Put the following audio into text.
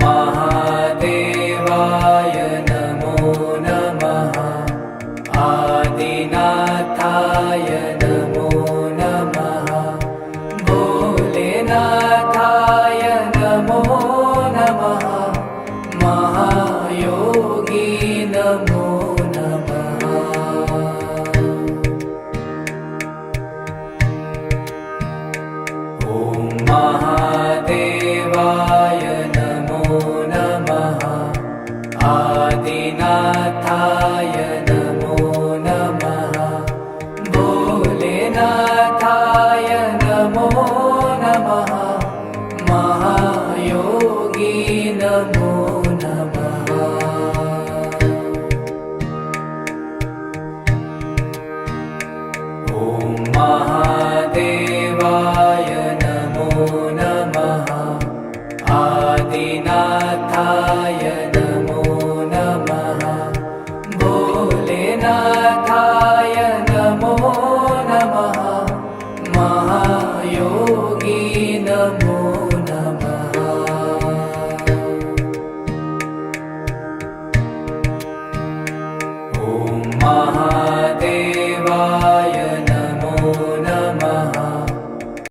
महादेवाय नमो नमः। आदिनाथाय नमो नमः। भोलेनाथाय नमो नमः। महायोगी नमो नमः। ॐ महादेवाय नमो नमः। आदिनाथाय नमो नमः। भोलेनाथाय नमो नमः। महायोगी नमो